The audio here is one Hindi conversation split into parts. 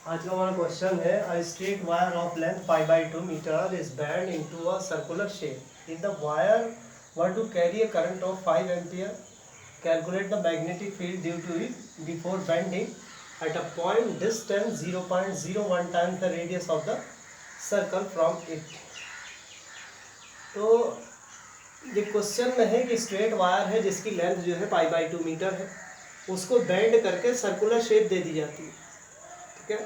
आज का हमारा क्वेश्चन है a straight wire of length 5/2 metre is bend into a circular shape if the wire were to carry a current of 5 ampere calculate the magnetic field due to it before bending at a point distance 0.01 times the radius of the circle from it. तो ये क्वेश्चन में है कि स्ट्रेट वायर है जिसकी लेंथ जो है 5/2 मीटर है, उसको बेंड करके सर्कुलर शेप दे दी जाती है, ठीक है,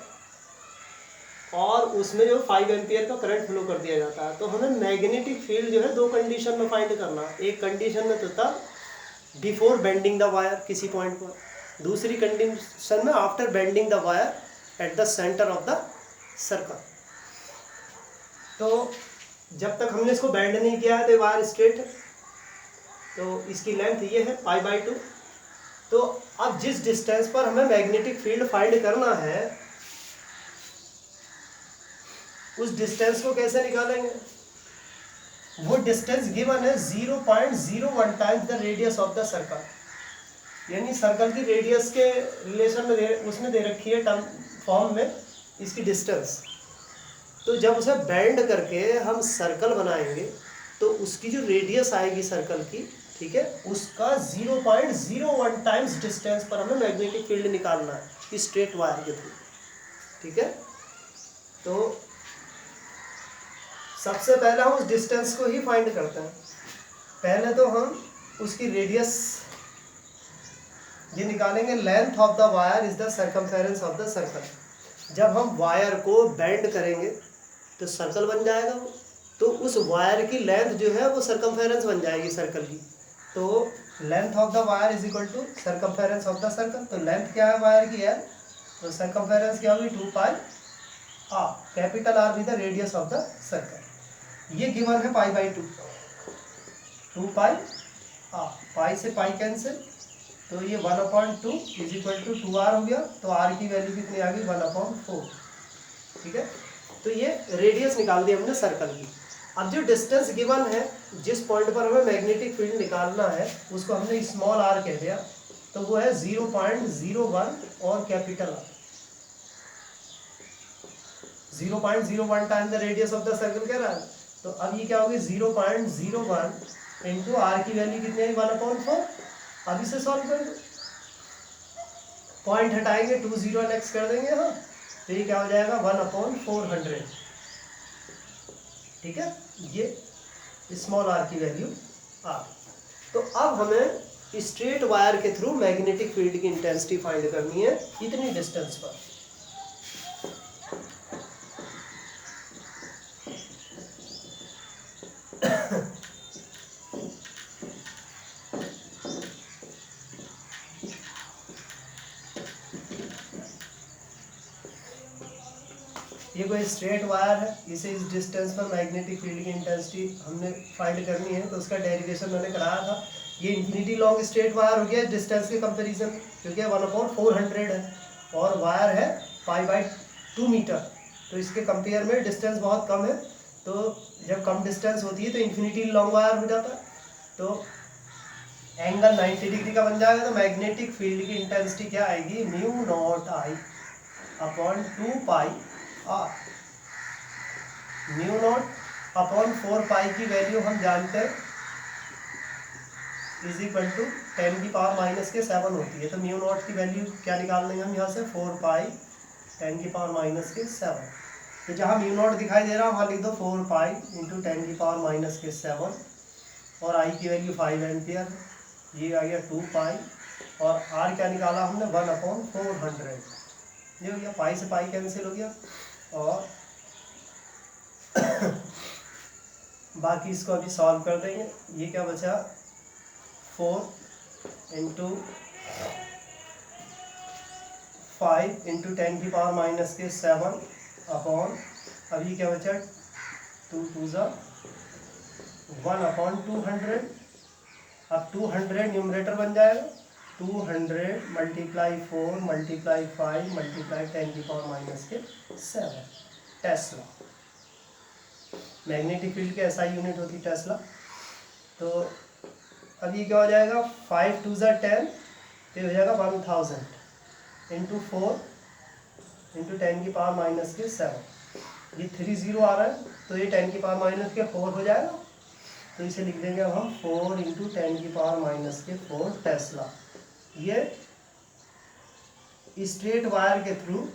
और उसमें जो 5 एम्पियर का करंट फ्लो कर दिया जाता है। तो हमें मैग्नेटिक फील्ड जो है दो कंडीशन में फाइंड करना है। एक कंडीशन में तो तब बिफोर बेंडिंग द वायर किसी पॉइंट पर, दूसरी कंडीशन में after bending the wire eight the centre of the circle. तो जब तक हमने इसको बेंड नहीं किया है तो वायर स्ट्रेट है, तो इसकी लेंथ ये है 5/2। तो अब जिस डिस्टेंस पर हमें मैग्नेटिक फील्ड फाइंड करना है उस डिस्टेंस को कैसे निकालेंगे? वो डिस्टेंस गिवन है 0.01 times the radius of the circle, यानी सर्कल की रेडियस के रिलेशन में उसने दे रखी है टर्म फॉर्म में इसकी डिस्टेंस। तो जब उसे बेंड करके हम सर्कल बनाएंगे तो उसकी जो रेडियस आएगी सर्कल की, ठीक है, उसका 0.01 टाइम्स डिस्टेंस पर हमें मैग्नेटिक फील्ड निकालना है स्ट्रेट वायर के थ्रू, ठीक है। तो सबसे पहले हम उस डिस्टेंस को ही फाइंड करते हैं। पहले तो हम उसकी रेडियस ये निकालेंगे, length of the wire is the circumference of the circle. जब हम वायर को बेंड करेंगे तो सर्कल बन जाएगा वो, तो उस वायर की लेंथ जो है वो सर्कमफेरेंस बन जाएगी सर्कल की। तो length of the wire is equal to circumference of the circle. तो लेंथ क्या है वायर की है, तो सर्कमफेरेंस क्या होगी 2πr, capital R with the radius of the circle. ये गिवन है π/2, 2πr, पाई से पाई कैंसिल, तो ये 1/2 इज इक्वल टू 2r हो गया। तो r की वैल्यू कितनी आ गई 1/4, ठीक है। तो ये रेडियस निकाल दी हमने सर्कल की। अब जो डिस्टेंस गिवन है जिस पॉइंट पर हमें मैग्नेटिक फील्ड निकालना है उसको हमने स्मॉल r कह दिया, तो वो है 0.01 और capital R। 0.01 time the radius of the circle कह रहा है, तो अब ये क्या होगी 0.01 इंटू आर की वैल्यू कितनी है 1/4। अब इसे सॉल्व कर दो, पॉइंट हटाएंगे 2 0 नेक्स्ट कर देंगे यहाँ, तो ये क्या हो जाएगा 1/400, ठीक है। ये स्मॉल आर की वैल्यू आर। तो अब हमें स्ट्रेट वायर के थ्रू मैग्नेटिक फील्ड की इंटेंसिटी फाइंड करनी है इतनी डिस्टेंस पर। ये कोई स्ट्रेट वायर है, इसे इस डिस्टेंस पर मैग्नेटिक फील्ड की इंटेंसिटी हमने फाइंड करनी है, तो उसका डेरिवेशन मैंने कराया था। ये इन्फिनिटी लॉन्ग स्ट्रेट वायर हो गया डिस्टेंस के कंपैरिजन, क्योंकि 1/400 है और वायर है 5/2 मीटर, तो इसके कंपेयर में डिस्टेंस बहुत कम है। तो जब कम डिस्टेंस होती है तो इन्फिनिटी लॉन्ग वायर हो जाता है, तो एंगल 90 डिग्री का बन जाएगा। तो मैग्नेटिक फील्ड की इंटेंसिटी क्या आएगी, μ0I/2πr, μ0/4π की वैल्यू हम जानते हैं इज इक्वल टू 10⁻⁻7 होती है। तो μ0 की वैल्यू क्या निकाल लेंगे हम यहाँ से 4π 10⁻⁻7। तो जहाँ μ0 दिखाई दे रहा है वहाँ लिख दो 4π इंटू 10⁻⁻7 और आई की वैल्यू 5 एम्पियर, ये आ गया 2π और आर क्या निकाला हमने 1/400, ये हो गया, पाई से पाई कैंसिल हो गया और बाकी इसको अभी सॉल्व कर देंगे। ये क्या बचा 4 इंटू 5 इंटू 10⁻⁻7 अपॉन, अभी क्या बचा 2 2 1/200। अब 200 न्यूमरेटर बन जाएगा, 200 multiply 4 multiply 5 multiply 10⁻⁻7 Tesla. Magnetic field की एसआई यूनिट होती टेस्ला। तो अब ये क्या हो जाएगा 5 2 10, तो हो जाएगा 1000 इंटू 4 इंटू 10 की पावर माइनस के 7। ये 3 0 आ रहा है तो ये 10 की पावर माइनस के 4 हो जाएगा, तो इसे लिख देंगे अब हम 4 इंटू 10 की पावर माइनस के 4 टेस्ला। ये स्ट्रेट वायर के थ्रू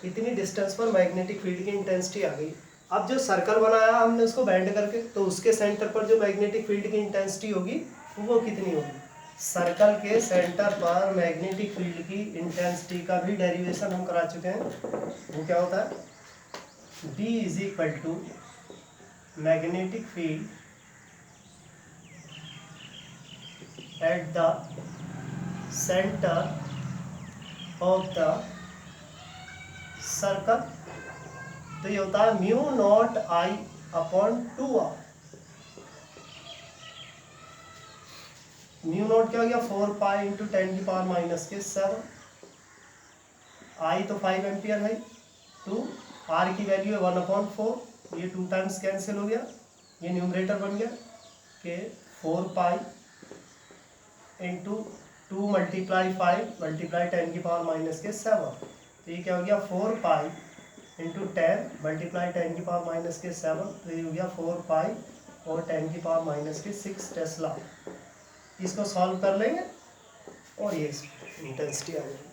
इतनी डिस्टेंस पर मैग्नेटिक फील्ड की इंटेंसिटी आ गई। अब जो सर्कल बनाया हमने उसको बेंड करके, तो उसके सेंटर पर जो मैग्नेटिक फील्ड की इंटेंसिटी होगी वो कितनी होगी। सर्कल के सेंटर पर मैग्नेटिक फील्ड की इंटेंसिटी का भी डेरिवेशन हम करा चुके हैं। वो क्या होता है, B is equal to magnetic field at the centre of the circle. तो ये होता है mu naught I upon 2r। Mu naught क्या हो गया 4 पाई इंटू 10 की पावर माइनस के 7। आई तो 5 एम्पियर है, 2 आर की वैल्यू है 1/4। ये 2 टाइम्स कैंसिल हो गया, ये न्यूमरेटर बन गया कि 4 पाई इंटू 2 मल्टीप्लाई 5 मल्टीप्लाई 10 की पावर माइनस के 7। तो ये क्या हो गया 4 पाई इंटू 10 मल्टीप्लाई 10 की पावर माइनस के 7। तो ये हो गया 4 पाई और 10 की पावर माइनस के 6 टेस्ला। इसको सॉल्व कर लेंगे और ये इंटेंसिटी आ जाएगी।